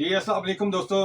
जी अस्सलाम वालेकुम दोस्तों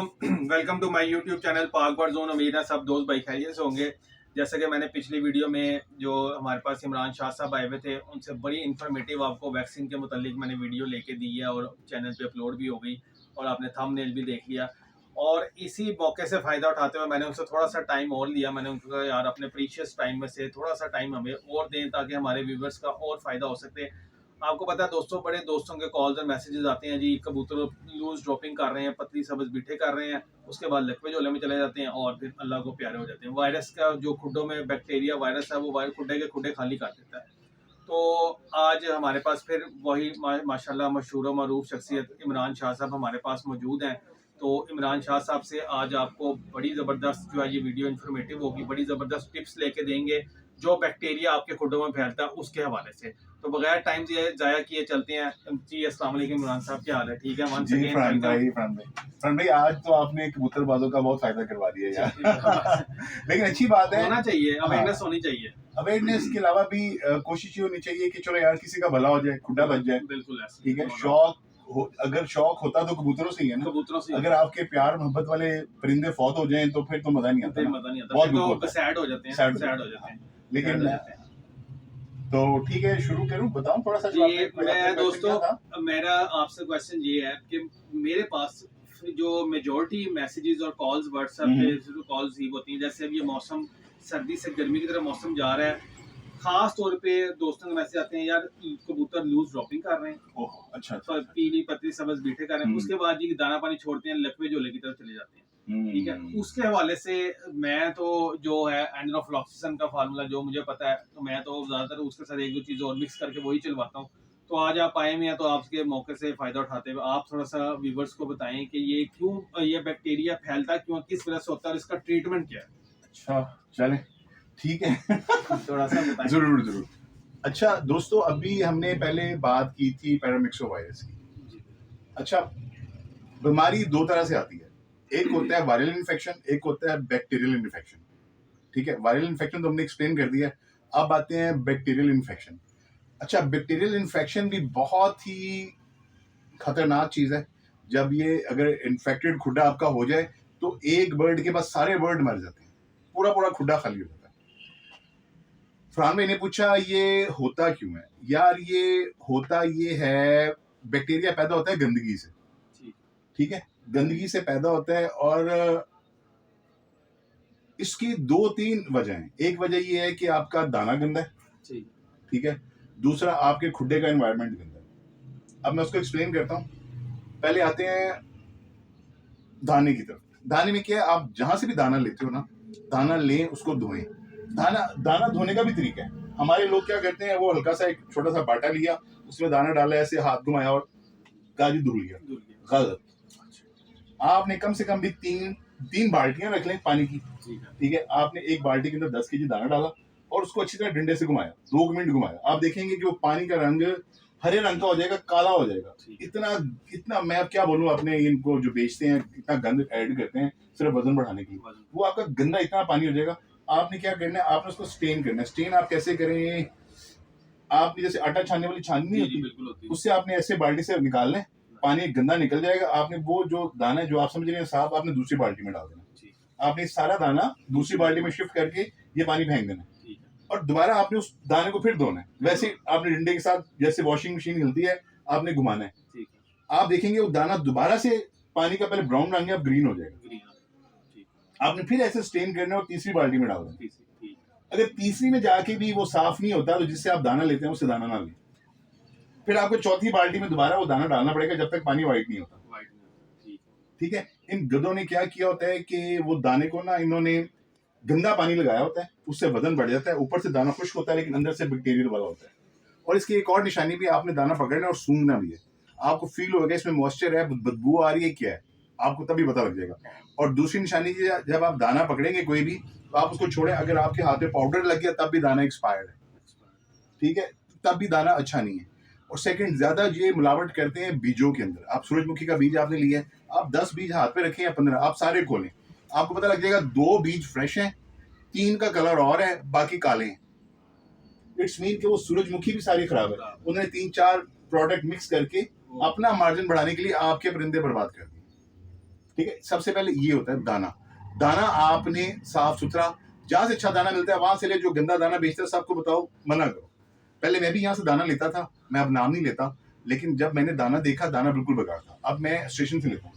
welcome to my YouTube channel Pak Bird Zone. उम्मीद है सब दोस्त भाई खैरियत से होंगे। जैसे कि मैंने पिछली वीडियो में जो हमारे पास इमरान शाह साहब आए हुए थे उनसे बड़ी इन्फॉर्मेटिव आपको वैक्सीन के मुतालिक मैंने वीडियो लेके दी है और चैनल पे अपलोड भी हो गई और आपने थंबनेल भी देख लिया। और इसी मौके से फ़ायदा उठाते हुए मैंने उनसे थोड़ा सा टाइम और लिया। मैंने उनको कहा यार अपने प्रीशियस टाइम में से थोड़ा सा टाइम हमें और दें ताकि हमारे व्यूवर्स का और फ़ायदा हो सके। आपको पता है दोस्तों, बड़े दोस्तों के कॉल्स और मैसेजेस आते हैं, जी कबूतर लूज ड्रॉपिंग कर रहे हैं, पतली सब्ज बीठे कर रहे हैं, उसके बाद लकवे झोले में चले जाते हैं और फिर अल्लाह को प्यारे हो जाते हैं। वायरस का जो खुड्डों में बैक्टीरिया वायरस है वो खुड्डे के खुड्डे खाली कर देता है। तो आज हमारे पास फिर वही माशाल्लाह मशहूर और मरूफ शख्सियत इमरान शाह साहब हमारे पास मौजूद हैं। तो इमरान शाह साहब से आज आपको बड़ी ज़बरदस्त जो है ये वीडियो इन्फॉर्मेटिव होगी, बड़ी ज़बरदस्त टिप्स लेके देंगे जो बैक्टीरिया आपके खुड्डों में फैलता है उसके हवाले से। तो बगैर टाइम ज़ाया किए चलते हैं। जी अस्सलाम वालेकुम इमरान साहब, क्या हाल है? ठीक है वन जी सेकेंड फरहान भाई आज तो आपने कबूतरबाजों का बहुत फायदा करवा दिया यार लेकिन अच्छी बात है, होना चाहिए, अवेयरनेस हाँ, होनी चाहिए। अवेयरनेस के अलावा भी कोशिश ये होनी चाहिए कि चलो यार किसी का भला हो जाए, खुड्डा बच जाए। बिल्कुल ऐसे ठीक है, no अगर शौक होता तो कबूतरों से ही है ना। कबूतरों से अगर आपके प्यार मोहब्बत वाले परिंदे फौत हो जाएं तो फिर तो मजा नहीं आता फिर ना, मजा नहीं आता, बहुत फिर दुख तो होता है, सैड हो जाते हैं, सैड सैड हो जाते हैं। लेकिन तो ठीक है, शुरू करूं, बताऊं थोड़ा सा जी मैं दोस्तों मेरा आपसे क्वेश्चन ये है कि मेरे पास जो मेजोरिटी मैसेजेस और कॉल्स व्हाट्सएप पे कॉल्स ही होती हैं, जैसे अब ये मौसम सर्दी से गर्मी की तरफ मौसम जा रहा है, खास तौर पे दोस्तों के मैसेज आते हैं यार कबूतर लूज ड्रॉपिंग कर रहे हैं, अच्छा तो पीली पतली सब्ज बीठे कर रहे हैं, उसके बाद जी दाना पानी छोड़ते हैं, लकवे झोले की तरफ चले जाते हैं। ठीक है, उसके हवाले से मैं तो जो है एंड्रोफ्लॉक्सिसन का फार्मूला जो मुझे पता है तो मैं तो ज्यादातर उसके साथ एक दो चीज और मिक्स करके वही चलवाता हूँ। तो आज आप आए हुए हैं तो आपके मौके से फायदा उठाते हुए आप थोड़ा सा व्यूवर्स को बताएं कि ये क्यों ये बैक्टीरिया फैलता क्यों, किस वजह से होता है और इसका ट्रीटमेंट क्या है। अच्छा चले ठीक है थोड़ा सा बताएं। जरूर जरूर। अच्छा दोस्तों, अभी हमने पहले बात की थी पैरामिक्सो वायरस की। अच्छा, बीमारी दो तरह से आती है, एक होता है वायरल इन्फेक्शन, एक होता है बैक्टीरियल इन्फेक्शन। ठीक है, वायरल इन्फेक्शन तो हमने एक्सप्लेन कर दिया, अब आते हैं बैक्टीरियल इन्फेक्शन। अच्छा, बैक्टीरियल इन्फेक्शन भी बहुत ही खतरनाक चीज है। जब ये अगर इन्फेक्टेड खुड्डा आपका हो जाए तो एक बर्ड के बाद सारे बर्ड मर जाते हैं, पूरा पूरा खुड्डा खाली हो जाता है। फरहान भाई ने पूछा ये होता क्यों है यार, ये होता ये है, बैक्टीरिया पैदा होता है गंदगी से। ठीक है, गंदगी से पैदा होता है और इसकी दो तीन वजह हैं। एक वजह ये है कि आपका दाना गंदा है, ठीक है, दूसरा आपके खुड्डे का एनवायरनमेंट गंदा है। अब मैं उसको एक्सप्लेन करता हूँ। पहले आते हैं दाने की तरफ। दाने में क्या है, आप जहां से भी दाना लेते हो ना, दाना लें उसको धोएं। दाना धोने का भी तरीका है। हमारे लोग क्या करते हैं, वो हल्का सा एक छोटा सा बाटा लिया, उसमें दाना डाला, ऐसे हाथ घुमाया और काजू धुल लिया। गलत। आपने कम से कम भी तीन बाल्टियां रख लें पानी की। ठीक है, आपने एक बाल्टी के अंदर 10 केजी दाना डाला और उसको अच्छी तरह डंडे से घुमाया, 2 मिनट घुमाया। आप देखेंगे कि वो पानी का रंग हरे रंग का हो जाएगा, काला हो जाएगा। इतना मैं अब क्या बोलूं, अपने इनको जो बेचते हैं इतना गंद ऐड करते हैं सिर्फ वजन बढ़ाने के लिए, वो आपका गंदा इतना पानी हो जाएगा। आपने क्या करना है, आपने उसको स्टेन करना है। स्टेन आप कैसे करें, आपने जैसे आटा छानने वाली छाननी नहीं होती, उससे आपने ऐसे बाल्टी से निकाल लें, पानी गंदा निकल जाएगा। आपने वो जो दाना है जो आप समझ रहे हैं साफ, आपने दूसरी बाल्टी में डाल देना। आपने सारा दाना दूसरी बाल्टी में शिफ्ट करके ये पानी फेंक देना और दोबारा आपने उस दाने को फिर धोना है। वैसे आपने डंडे के साथ जैसे वॉशिंग मशीन हिलती है आपने घुमाना है। आप देखेंगे वो दाना दोबारा से पानी का पहले ब्राउन रंग है, अब ग्रीन हो जाएगा। आपने फिर ऐसे स्टेन करना और तीसरी बाल्टी में डाल देना। अगर तीसरी में जाके भी वो साफ नहीं होता तो जिससे आप दाना लेते हैं उससे दाना ना लें, फिर आपको चौथी बाल्टी में दोबारा वो दाना डालना पड़ेगा जब तक पानी व्हाइट नहीं होता। ठीक है, इन गधों ने क्या किया होता है कि वो दाने को ना इन्होंने गंदा पानी लगाया होता है, उससे वजन बढ़ जाता है, ऊपर से दाना खुश्क होता है लेकिन अंदर से बैक्टीरियल वाला होता है। और इसकी एक और निशानी भी, आपने दाना पकड़ना और सूंघना भी है। आपको फील होगा इसमें मॉइस्चर है, बदबू आ रही है, क्या है, आपको तभी पता लग जाएगा। और दूसरी निशानी, जब आप दाना पकड़ेंगे कोई भी तो आप उसको छोड़ें, अगर आपके हाथ में पाउडर लग गया तब भी दाना एक्सपायर्ड है। ठीक है, तब भी दाना अच्छा नहीं है। और सेकंड, ज्यादा ये मिलावट करते हैं बीजों के अंदर। आप सूरजमुखी का बीज आपने लिया है, आप 10 बीज हाथ पे रखें या 15, आप सारे खोलें, आपको पता लग जाएगा 2 बीज फ्रेश हैं, 3 का कलर और है, बाकी काले हैं। इट्स मीन कि वो सूरजमुखी भी सारी खराब है। उन्होंने 3-4 प्रोडक्ट मिक्स करके अपना मार्जिन बढ़ाने के लिए आपके परिंदे बर्बाद कर दिए। ठीक है। सबसे पहले ये होता है दाना। दाना आपने साफ सुथरा, जहां से अच्छा दाना मिलता है वहां से ले। जो गंदा दाना बेचते हैं सबको बताओ मना करो। पहले मैं भी यहाँ से दाना लेता था, मैं अब नाम नहीं लेता, लेकिन जब मैंने दाना देखा दाना बिल्कुल बेकार था। अब मैं स्टेशन से लेता हूँ,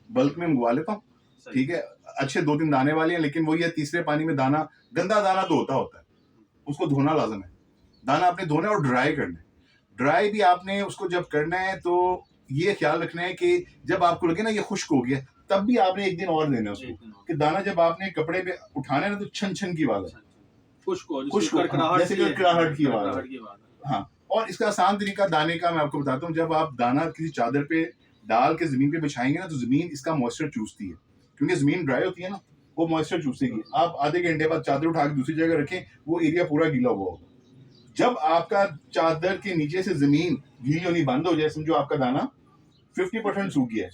बल्क में मंगवा लेता हूँ, ठीक है। अच्छे 2-3 दाने वाले हैं, लेकिन वो ये तीसरे पानी में दाना, गंदा दाना तो होता है, उसको धोना लाजम है। दाना आपने धोना है और ड्राई करना है। ड्राई भी आपने उसको जब करना है तो ये ख्याल रखना है कि जब आपको लगे ना ये खुश्क हो गया, तब भी आपने एक दिन और देना है उसको, कि दाना जब आपने कपड़े पे उठाना है ना तो छन छन की आवाज है, खुश्क जैसे कड़कड़ाहट की आवाज है। हाँ, और इसका आसान तरीका दाने का मैं आपको बताता हूँ। जब आप दाना किसी चादर पे डाल के जमीन पे बिछाएंगे ना तो जमीन इसका मॉइस्चर चूसती है, क्योंकि जमीन ड्राई होती है ना, वो मॉइस्चर चूसेगी। आप आधे घंटे बाद चादर उठा के दूसरी जगह रखें, वो एरिया पूरा गीला हुआ होगा। जब आपका चादर के नीचे से जमीन गीली होनी बंद हो जाए, समझो आपका दाना 50% सूख गया है,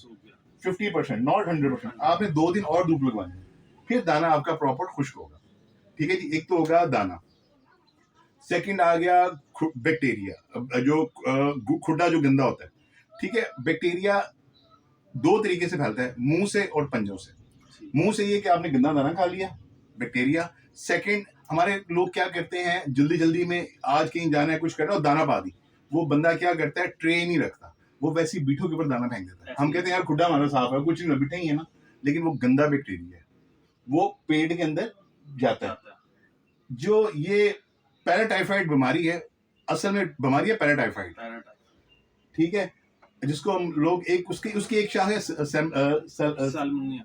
50% नॉट 100%। आपने 2 दिन और धूप लगवानी है, फिर दाना आपका प्रॉपर खुश्क होगा, ठीक है जी। एक तो होगा दाना। सेकंड आ गया बैक्टीरिया, जो खुड्डा जो गंदा होता है, ठीक है। बैक्टीरिया 2 तरीके से फैलता है, मुंह से और पंजों से। मुंह से ये कि आपने गंदा दाना खा लिया, बैक्टीरिया। सेकंड, हमारे लोग क्या करते हैं, जल्दी जल्दी में आज कहीं जाना है, कुछ करना है और दाना पा दी। वो बंदा क्या करता है, ट्रे नहीं रखता, वो वैसी बीठों के ऊपर दाना फेंक देता है। हम कहते हैं यार खुड्डा हमारा साफ है, कुछ नहीं, बीठा ही है ना, लेकिन वो गंदा बैक्टीरिया है, वो पेट के अंदर जाता है। जो ये पैराटाइफाइड बीमारी है, असल में बीमारी है पैराटाइफाइड, ठीक है, जिसको हम लोग एक उसकी एक शाख है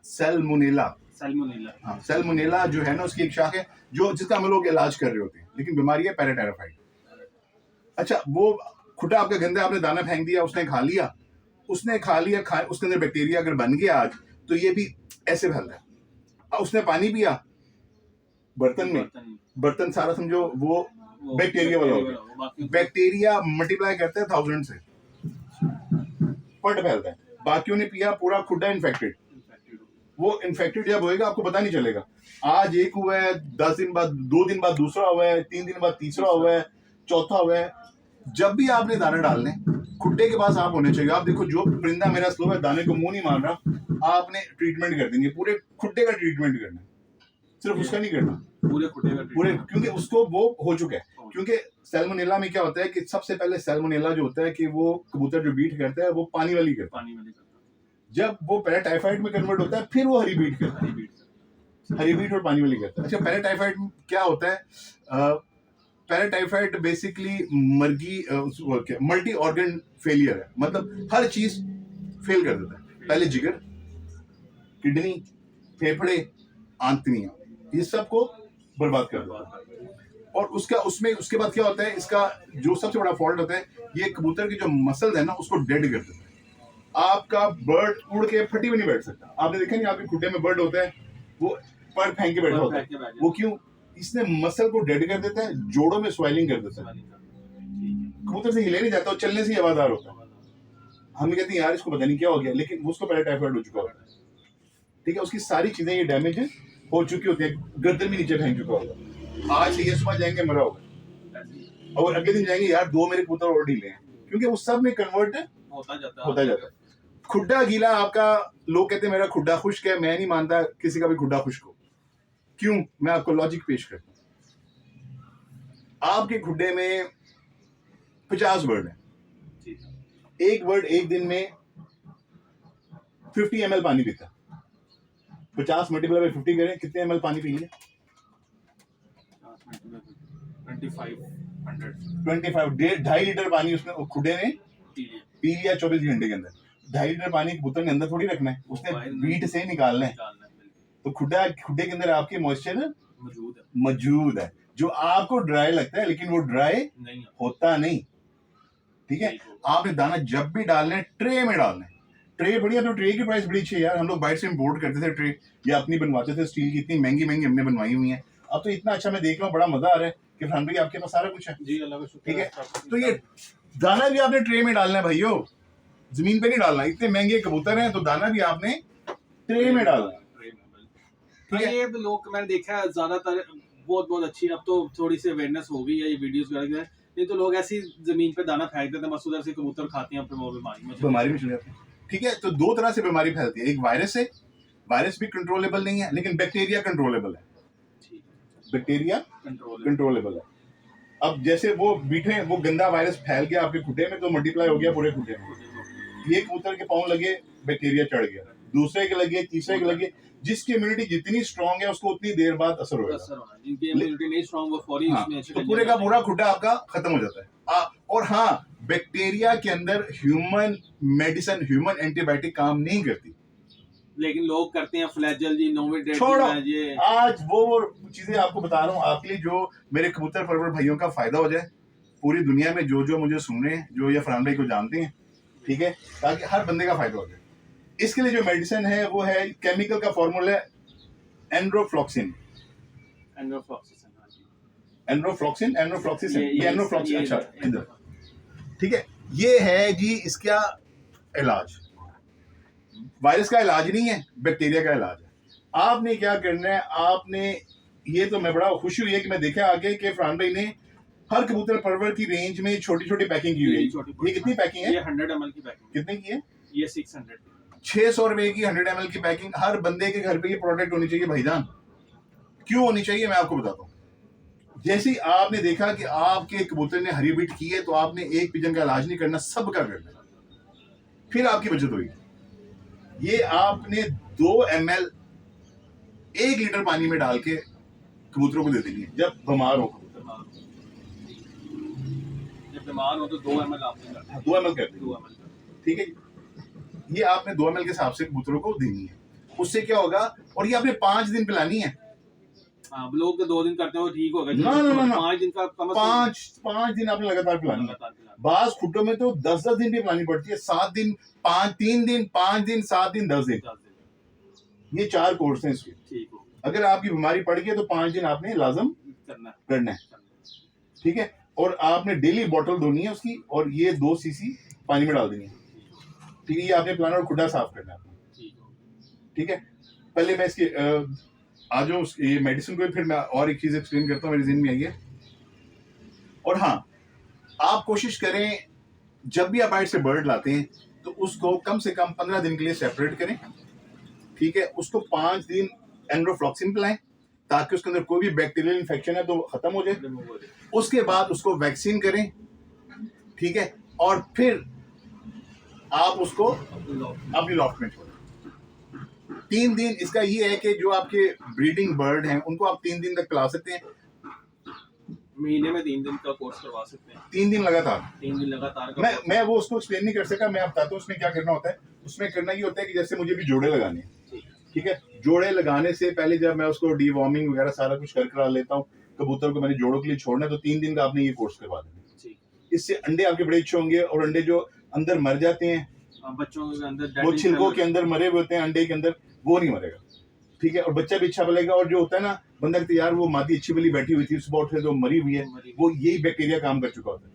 सैल्मोनेला। हाँ, सैल्मोनेला जो है ना, उसकी एक शाख है जो जिसका हम लोग इलाज कर रहे होते हैं, लेकिन बीमारी है पैराटाइफाइड। अच्छा, वो खुटा आपका गंदा, आपने दाना फेंक दिया, उसने खा लिया, उसके अंदर बैक्टीरिया अगर बन गया आज, तो ये भी ऐसे फैलता है। उसने पानी पिया बर्तन में, बर्तन सारा समझो वो बैक्टीरिया वाला हो गया। बैक्टीरिया मल्टीप्लाई करता है 1000 से, फट फैलता है। बाकियों ने पिया, पूरा खुड्डा इन्फेक्टेड। वो इन्फेक्टेड जब होएगा आपको पता नहीं चलेगा। आज एक हुआ है, 10 दिन बाद 2 दिन बाद दूसरा हुआ है, 3 दिन बाद तीसरा हुआ है, चौथा हुआ है। जब भी आपने दाना डालने, खुड्डे के पास आप होने चाहिए। आप देखो, जो परिंदा मेरा स्लो है, दाने को मुंह नहीं मार रहा, आपने ट्रीटमेंट कर देंगे, पूरे खुड्डे का ट्रीटमेंट करना है, सिर्फ उसका नहीं करना, पूरे खुड्डे का पूरे, क्योंकि उसको वो हो चुका है। क्योंकि सैल्मोनेला में क्या होता है कि सबसे पहले सैल्मोनेला जो होता है कि वो कबूतर जो बीट करता है वो पानी वाली करता है। जब वो पैराटाइफाइड में कन्वर्ट होता है, फिर वो हरी बीट करता है, हरी बीट और पानी वाली करता है। अच्छा, पैराटाइफाइड क्या होता है? Paratyphoid basically multi organ failure है, मतलब हर चीज फेल कर देता है। पहले जिगर, किडनी, फेफड़े, आंतड़ियां, ये सबको बर्बाद कर देता है। और उसके बाद क्या होता है, इसका जो सबसे बड़ा फॉल्ट होता है, ये कबूतर की जो मसल्स है ना, उसको डेड कर देता है। आपका बर्ड उड़ के फटी भी नहीं बैठ सकता। आपने देखा नहीं, आपके खुड्डे में बर्ड होता है, वो पर फेंक के बैठा होता है। वो क्यों? इसने मसल को डेड कर देता है, जोड़ों में स्वेलिंग कर देता है, कबूतर से हिले नहीं जाता, चलने से आवाज़दार होता है। हम कहते हैं यार इसको पता नहीं क्या हो गया, लेकिन उसको पैराटाइफाइड हो चुका होता है, ठीक है। उसकी सारी चीजें ये डैमेज हो चुकी होती है, गर्दन भी नीचे फेंक चुका होगा। आज ये सुबह जाएंगे मरा होगा, और अगले दिन जाएंगे यार 2 मेरे कबूतर और ढीले हैं, क्योंकि उस सब में कन्वर्ट होता जाता है। खुड्डा गीला आपका, लोग कहते हैं मेरा खुड्डा खुश्क है, मैं नहीं मानता किसी का भी खुड्डा खुश्क हो। क्यों? मैं आपको लॉजिक पेश करता हूं। आपके खुड्डे में 50 बर्ड है, एक बर्ड एक दिन में 50 ml पानी पीता। 50 मल्टीप्लाई बाय 50 करें, कितने ml पानी पी लिया? 25 2.5 लीटर पानी उसने खुड्डे में पी लिया 24 घंटे के अंदर। 2.5 लीटर पानी कबूतर ने अंदर थोड़ी रखना है, उसने बीट से निकालना है। तो खुड्डे के अंदर आपके मॉइस्चर मौजूद है, जो आपको ड्राई लगता है, लेकिन वो ड्राई होता नहीं, ठीक है। आपने दाना जब भी डालना है, ट्रे में डालना है। ट्रे बढ़िया, तो ट्रे की प्राइस बड़ी अच्छी है यार। हम लोग बाहर से इंपोर्ट करते थे ट्रे, या अपनी बनवाते थे स्टील की, इतनी महंगी हमने बनवाई हुई है। अब तो इतना अच्छा मैं देख रहा हूँ, बड़ा मजा आ रहा है कि फरहान भाई आपके पास सारा कुछ है जी, अल्लाह का शुक्र, ठीक है। तो ये दाना भी आपने ट्रे में डालना है भाइयों, जमीन पे नहीं डालना। इतने महंगे कबूतर हैं तो दाना भी आपने ट्रे में डालना है। ये लोग मैंने देखा है ज्यादातर बहुत अच्छी, अब तो थोड़ी सी अवेयरनेस हो गई है ये वीडियोस वगैरह, नहीं तो लोग ऐसी जमीन पे दाना फेंक देते हैं, बस उधर से कबूतर खाते हैं, फिर वो बीमारी में चले जाते हैं। ठीक है, तो दो तरह से बीमारी फैलती है, एक वायरस है, वायरस भी कंट्रोलेबल नहीं है, लेकिन बैक्टीरिया कंट्रोलेबल है, बैक्टीरिया कंट्रोलेबल है। अब जैसे वो बीठे, वो गंदा वायरस फैल गया आपके खुटे में, तो मल्टीप्लाई हो गया पूरे खुटे में, ये कबूतर के पाँव लगे, बैक्टीरिया चढ़ गया, दूसरे के लगे, तीसरे के लगे, जिसकी इम्यूनिटी जितनी स्ट्रांग है उसको उतनी देर बाद असर होगा, जिनकी इम्यूनिटी नहीं स्ट्रांग वो फौरी उसमें तो पूरे का पूरा खुटा आपका खत्म हो जाता है। और हाँ, बैक्टीरिया के अंदर ह्यूमन मेडिसिन, ह्यूमन एंटीबायोटिक काम नहीं करती, लेकिन लोग करते हैं फ्लैजेल जी, नोविडेट छोड़ो, ये आज वो चीजें आपको बता रहा हूँ आपके लिए, जो मेरे कबूतर परवर भाइयों का फायदा हो जाए, पूरी दुनिया में जो जो मुझे सुन रहे हैं, जो ये फरहान भाई को जानते हैं, ठीक है, ताकि हर बंदे का फायदा हो जाए। इसके लिए जो मेडिसिन है वो है, केमिकल का फॉर्मूला है एंड्रोफ्लॉक्सिन, अच्छा इधर, ठीक है, ये है जी इसका इलाज। वायरस का इलाज नहीं है, बैक्टीरिया का इलाज है। आपने क्या करना है, आपने, ये तो मैं बड़ा खुशी हुई है कि मैं देखा आगे कि फरहान भाई ने हर कबूतर परवर की रेंज में छोटी छोटी पैकिंग की हुई है। ये कितनी पैकिंग है? ये 100 ml की पैकिंग। कितने की है? ये 600 ₹600 की 100 ml की पैकिंग। हर बंदे के घर पे ये प्रोडक्ट होनी चाहिए भाईजान। क्यों होनी चाहिए मैं आपको बताता हूँ। जैसे ही आपने देखा कि आपके कबूतर ने हरी बीट की है, तो आपने एक पिजन का इलाज नहीं करना, सबका करना, फिर आपकी बचत होगी। ये आपने 2 ml 1 लीटर पानी में डाल के कबूतरों को दे देनी है जब बीमार हो। जब बीमार हो तो 2 ml आपने करना है। 2 ml कर दें, ठीक है। ये आपने 2 ml के हिसाब से कबूतरों को देनी है। उससे क्या होगा, और ये आपने 5 दिन पिलानी है। हाँ, लोग तो 2 दिन करते हैं वो ठीक होगा। ना 5 दिन का कम से कम 5 दिन आपने लगातार पिलानी है। बाज खुटों में तो 10-10 दिन भी पिलानी पड़ती है। 7 दिन, 3 दिन, 5 दिन, 7 दिन, 10 दिन, ये 4 कोर्स हैं इसके। ठीक हो, अगर आपकी बीमारी पड़ गई है तो 5 दिन आपने लाजम करना है, ठीक है। और आपने डेली बोतल धोनी है उसकी, और ये 2 सीसी पानी में डाल देनी है, ठीक है। ये आपने पिलाना और खुडा साफ करना है, ठीक है। पहले मैं इसकी आ जाऊँ ये मेडिसिन को, फिर मैं और एक चीज एक्सप्लेन करता हूँ, मेरे ज़हन में आई है। और हाँ, आप कोशिश करें जब भी आप बाहर से बर्ड लाते हैं तो उसको कम से कम 15 दिन के लिए सेपरेट करें, ठीक है। उसको 5 दिन एंड्रोफ्लॉक्सिन पिलाएं ताकि उसके अंदर कोई भी बैक्टीरियल इन्फेक्शन है तो खत्म हो जाए। उसके बाद उसको वैक्सीन करें, ठीक है। और फिर आप उसको अपनी लॉफ्ट में छोड़ें 3 दिन। इसका ये है कि जो आपके ब्रीडिंग बर्ड हैं उनको आप 3 दिन तक पिला सकते हैं, महीने में 3 दिन का कोर्स करवा सकते हैं। 3 दिन लगातार, 3 दिन लगातार का मैं वो उसको एक्सप्लेन नहीं कर सका, मैं बताता हूँ उसमें क्या करना होता है। उसमें करना ये होता है कि जैसे मुझे भी जोड़े लगाने हैं, ठीक है। जोड़े लगाने से पहले जब मैं उसको डीवॉर्मिंग वगैरह सारा कुछ कर करा लेता हूँ, कबूतर को मैंने जोड़ों के लिए छोड़ना है, तो 3 दिन का आपने ये कोर्स करवा देना। इससे अंडे आपके बड़े अच्छे होंगे, और अंडे जो अंदर मर जाते हैं बच्चों के अंदर, वो छिलकों के अंदर मरे हुए होते हैं अंडे के अंदर, वो नहीं मरेगा, ठीक है। और बच्चा भी अच्छा पलेगा। और जो होता है ना, बंदा कहते यार वो मादी अच्छी वाली बैठी हुई थी, सुबह उठे तो मरी हुई है, वो यही बैक्टीरिया काम कर चुका होता है,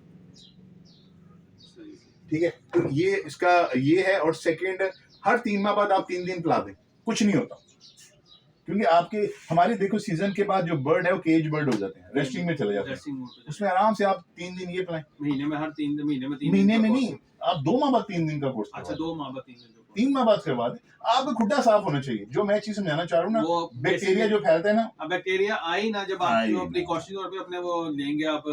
ठीक है। तो ये इसका ये है। और सेकंड, हर 3 माह बाद आप 3 दिन पिला दें, कुछ नहीं होता। क्योंकि आपके हमारे देखो सीजन के बाद जो बर्ड है वो केज बर्ड हो जाते हैं, रेस्टिंग में चले जाते हैं, उसमें आराम से आप 3 दिन ये पिलाएं। महीने में हर 3 महीने में 3 महीने में नहीं, आप 2 माह बाद 3 दिन का कोर्स। अच्छा, 2 माह बाद 3 दिन, 3 माह बाद करवा दें। आपका खुड्डा साफ होना चाहिए। जो मैं चीज समझाना चाह रहा हूँ ना, बैक्टीरिया जो फैलता है ना, अब बैक्टीरिया आई ना, जब आप जो प्रिकॉशन तौर पे अपने वो लेंगे, आप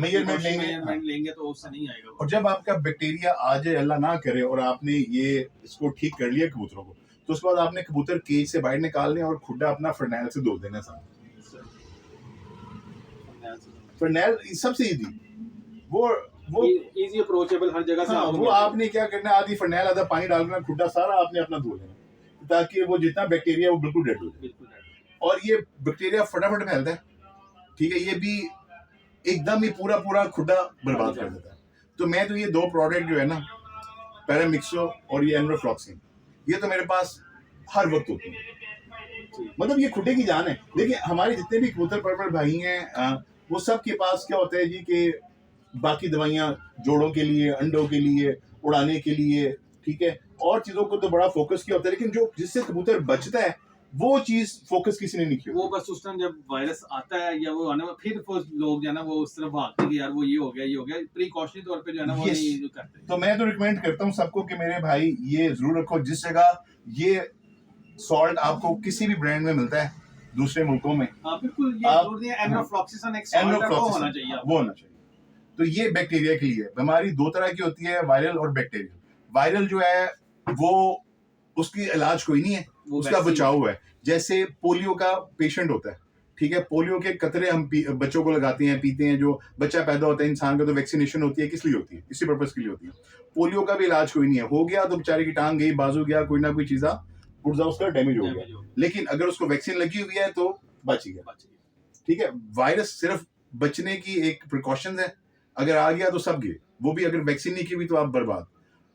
मेजरमेंट लेंगे तो उससे नहीं आएगा। और जब आपका बैक्टीरिया आ जाए, अल्लाह ना करे, और आपने ये इसको ठीक कर लिया कबूतरों को, तो उसके बाद आपने कबूतर केज से बाहर निकालने और खुड्डा अपना फरनैल से धो देना। फरनैल सबसे इजी, वो इजी अप्रोचेबल, हर जगह से। वो आपने क्या करना, आधी फरनैल आधा पानी डालना, खुड्डा सारा आपने अपना धो लेना, ताकि वो जितना बैक्टीरिया वो बिल्कुल डेड हो जाए। और ये बैक्टीरिया फटाफट फैलता है, ठीक है। ये भी एकदम ही पूरा खुड्डा बर्बाद कर देता है। तो मैं तो ये 2 प्रोडक्ट जो है ना, पैरामिक्सो और ये एंड्रोफ्लॉक्सिन, ये तो मेरे पास हर वक्त होती है। मतलब ये खुड्डे की जान है। देखिए हमारे जितने भी कबूतर परवर भाई हैं, वो सब के पास क्या होता है जी कि बाकी दवाइयाँ जोड़ों के लिए, अंडों के लिए, उड़ाने के लिए, ठीक है, और चीज़ों को तो बड़ा फोकस किया होता है, लेकिन जो जिससे कबूतर बचता है वो चीज फोकस किसी ने नहीं किया। वो बस उस टाइम जब वायरस आता है या वो आने में फिर वो लोग जो है ना वो उस तरफ भागते हैं कि यार वो ये हो गया प्रिकॉशनरी तौर पे जो है ना वो Yes. नहीं करते। तो मैं तो रिकमेंड करता हूँ सबको कि मेरे भाई ये जरूर रखो। जिस जगह ये सॉल्ट आपको किसी भी ब्रांड में मिलता है दूसरे मुल्कों में, हाँ बिल्कुल, ये आप- जरूरी है एनरोफ्लॉक्सिसन एक सॉल्ट है, वो एनरोफ्लॉक्सिसन, होना चाहिए वो होना चाहिए। तो ये बैक्टीरिया के लिए है। बीमारी दो तरह की होती है, वायरल और बैक्टीरियल। वायरल जो है वो उसकी इलाज कोई नहीं है, वो उसका वैक्सीन बचाव है। जैसे पोलियो का पेशेंट होता है, ठीक है, पोलियो के कतरे हम बच्चों को लगाते हैं, पीते हैं। जो बच्चा पैदा होता है इंसान का, तो वैक्सीनेशन होती है, किस लिए होती है? इसी पर्पज के लिए होती है। पोलियो का भी इलाज कोई नहीं है। हो गया तो बेचारे की टांग गई, बाजू गया, कोई ना कोई चीजा पुर्जा उसका डैमेज हो गया, लेकिन अगर उसको वैक्सीन लगी हुई है तो बच गया। ठीक है, वायरस सिर्फ बचने की एक प्रिकॉशन है। अगर आ गया तो सब गए, वो भी अगर वैक्सीन नहीं की हुई तो आप बर्बाद।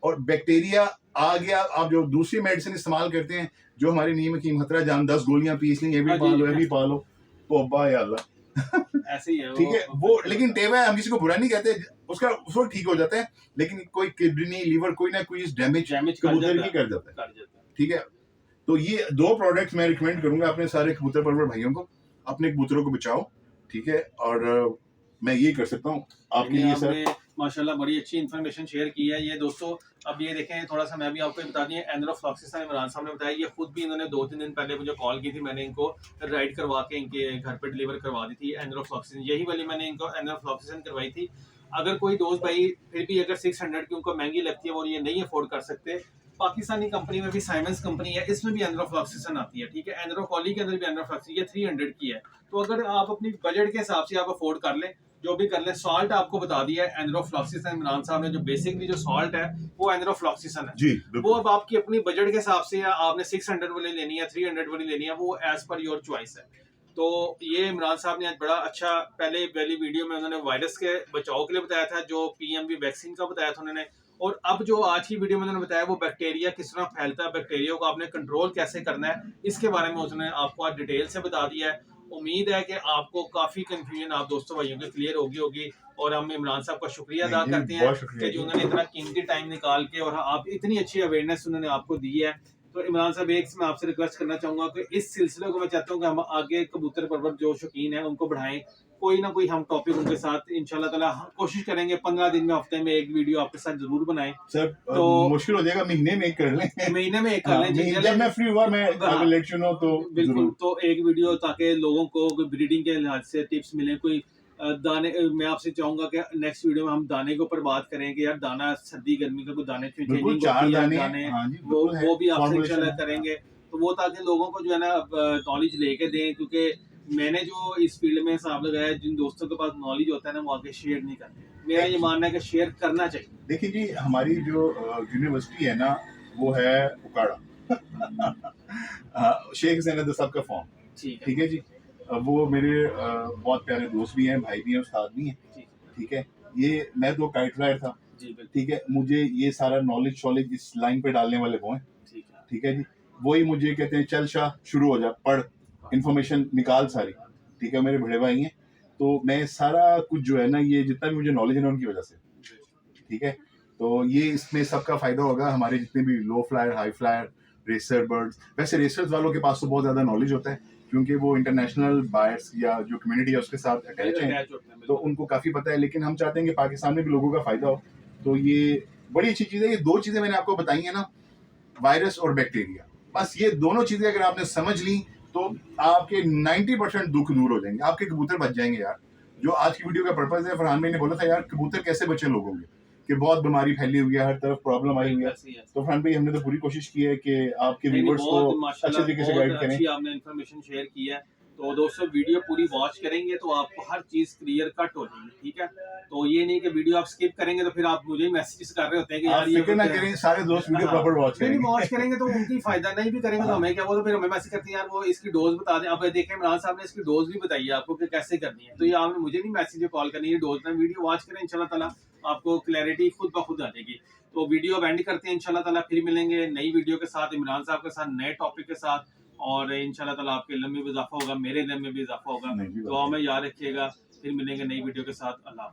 और बैक्टीरिया आ गया, आप जो दूसरी मेडिसिन इस्तेमाल करते हैं, जो हमारी नीम की खतरा जान 10 गोलियां पीस ली, ये भी पा लो, ये भी पा लो, तो अब्बा या अल्लाह। ऐसे ही है ठीक है, वो लेकिन टेवा है, हम किसी को बुरा नहीं कहते, उसका उस वक्त ठीक हो जाता है, लेकिन कोई किडनी लीवर कोई ना कोई डैमेज कबूतर की कर जाता है। ठीक है, तो ये दो प्रोडक्ट्स मैं रिकमेंड करूंगा अपने सारे कबूतर परवर भाइयों को। अपने कबूतरों को बचाओ, ठीक है, और मैं ये कर सकता हूँ आपके लिए सर। माशाल्लाह बड़ी अच्छी इन्फॉर्मेशन शेयर की है। ये दोस्तों अब ये देखें, थोड़ा सा मैं भी आपको बता दिए, एनरोफ्लॉक्सिसन इमरान साहब ने बताया। ये खुद भी इन्होंने 2-3 दिन पहले मुझे कॉल की थी, मैंने इनको राइड करवा के इनके घर पे डिलीवर करवा दी थी एनरोफ्लॉक्सिसन, यही वाली मैंने इनको एनरोफ्लॉक्सिसन करवाई थी। अगर कोई दोस्त भाई फिर भी अगर 600 की उनको महंगी लगती है और ये नहीं अफोर्ड कर सकते, पाकिस्तानी कंपनी में भी साइमंस कंपनी है, इसमें भी एनरोफ्लॉक्सिसन आती है। ठीक है, एनरोकॉली के अंदर भी एनरोफ्लॉक्सिसन, ये 300 की है। तो अगर आप अपनी बजट के हिसाब से आप अफोर्ड कर लें, जो भी कर ले। सॉल्ट आपको बता दिया है एनरोफ्लॉक्सिसन, इमरान साहब ने जो बेसिकली जो सॉल्ट है वो एनरोफ्लॉक्सिसन है जी, वो अब आपकी अपनी बजट के हिसाब से, या आपने 600 वाली लेनी है 300 वाली लेनी है, वो एज पर योर चॉइस है। तो ये इमरान साहब ने आज बड़ा अच्छा, पहले पहली वीडियो में उन्होंने वायरस के बचाव के लिए बताया था, जो पीएमवी वैक्सीन का बताया था उन्होंने, और अब जो आज की वीडियो में उन्होंने बताया वो बैक्टीरिया किस तरह फैलता है, बैक्टीरिया को आपने कंट्रोल कैसे करना है, इसके बारे में उसने आपको आज डिटेल से बता दिया है। उम्मीद है कि आपको काफी कंफ्यूजन आप दोस्तों भाइयों के क्लियर होगी। और हम इमरान साहब का शुक्रिया अदा करते हैं कि जो उन्होंने इतना कीमती टाइम निकाल के और आप इतनी अच्छी अवेयरनेस उन्होंने आपको दी है। तो इमरान साहब, एक मैं आपसे रिक्वेस्ट करना चाहूंगा कि इस सिलसिले को मैं चाहता हूँ कि हम आगे कबूतर परवर जो शौकीन है उनको बढ़ाएं, कोई ना कोई हम टॉपिक उनके साथ इंशाल्लाह ताला कोशिश करेंगे 15 दिन में, हफ्ते में एक वीडियो आपके साथ जरूर बनाएं। सर तो मुश्किल हो जाएगा, महीने में एक कर लें, महीने में एक कर लें, जब मैं फ्री हुआ मैं लेट यू नो तो बिल्कुल। तो एक वीडियो, ताकि लोगों को ब्रीडिंग के लिहाज से टिप्स मिले, कोई दाने, मैं आपसे चाहूंगा कि नेक्स्ट वीडियो में हम दाने के ऊपर बात करें कि यार दाना सर्दी गर्मी का कोई दाने चेंजिंग होती है, वो भी आपसे इंशाल्लाह करेंगे। तो वो ताकि लोगों को जो है ना नॉलेज लेके दें, क्योंकि मैंने जो इस फील्ड में हिसाब लगाया, जिन दोस्तों के पास नॉलेज होता है ना वो आगे शेयर नहीं करते। मेरा ये मानना है कि शेयर करना चाहिए। देखिए जी, हमारी जो यूनिवर्सिटी है ना वो है उकाड़ा शेख ज़ैनब साहब का फॉर्म, ठीक है जी। वो मेरे बहुत प्यारे दोस्त भी हैं, भाई भी हैं, उस्ताद भी हैं, ठीक है। ये मैं तो काइट फ्लायर था, ठीक है, मुझे ये सारा नॉलेज शॉलेज इस लाइन पे डालने वाले वो हैं, ठीक है जी। वही मुझे कहते हैं चल शाह शुरू हो जा, पढ़, इन्फॉर्मेशन निकाल सारी, ठीक है। मेरे बड़े भाई हैं, तो मैं सारा कुछ जो है ना, ये जितना भी मुझे नॉलेज है ना उनकी वजह से, ठीक है। तो ये इसमें सबका फायदा होगा, हमारे जितने भी low flyer, high flyer, racer birds. वैसे रेसर्स वालों के पास तो बहुत ज़्यादा नॉलेज होता है, क्योंकि वो इंटरनेशनल बायर्स या जो कम्युनिटी है उसके साथ अटैच है, तो उनको काफ़ी पता है। लेकिन हम चाहते हैं कि पाकिस्तान में भी लोगों का फ़ायदा हो, तो ये बड़ी अच्छी चीज़ है। ये दो चीज़ें मैंने आपको बताई हैं ना, वायरस और बैक्टीरिया, बस ये दोनों चीज़ें अगर आपने समझ ली तो आपके 90% दुख दूर हो जाएंगे, आपके कबूतर बच जाएंगे यार। जो आज की वीडियो का पर्पज़ है, फरहान भाई ने बोला था यार कबूतर कैसे बचे लोगों के, कि बहुत बीमारी फैली हुई है, हर तरफ प्रॉब्लम आई हुई है। तो फरहान भाई हमने तो पूरी कोशिश की है कि आपके व्यूअर्स को अच्छे तरीके से गाइड करें। आपने इन्फॉर्मेशन शेयर की है, तो दोस्तों वीडियो पूरी वॉच करेंगे तो आपको हर चीज क्लियर कट हो जाएगी, ठीक है। तो ये नहीं कि वीडियो आप स्किप करेंगे तो फिर आप मुझे मैसेजेस कर रहे होते हैं कि यार ये ना करें, सारे दोस्त वीडियो प्रॉपर वॉच करेंगे। वॉच करेंगे तो उनकी फायदा, नहीं भी करेंगे तो हमें क्या, वो तो फिर हमें मैसेज करते हैं यार वो इसकी डोज बता दें। अब देखें इमरान साहब ने इसकी डोज भी बताई है आपको कि कैसे करनी है, तो ये आपने मुझे नहीं मैसेज कॉल करनी है, डोज में वीडियो वॉच करें, इंशाल्लाह ताला आपको क्लैरिटी खुद ब खुद आ जाएगी। तो वीडियो एंड करते हैं, इंशाल्लाह ताला फिर मिलेंगे नई वीडियो के साथ, इमरान साहब के साथ, नए टॉपिक के साथ, और इंशाल्लाह ताला आपके इल्म में भी इजाफा होगा, मेरे इल्म में भी इजाफा होगा। दुआ में याद रखिएगा, फिर मिलेंगे नई वीडियो के साथ। अल्लाह।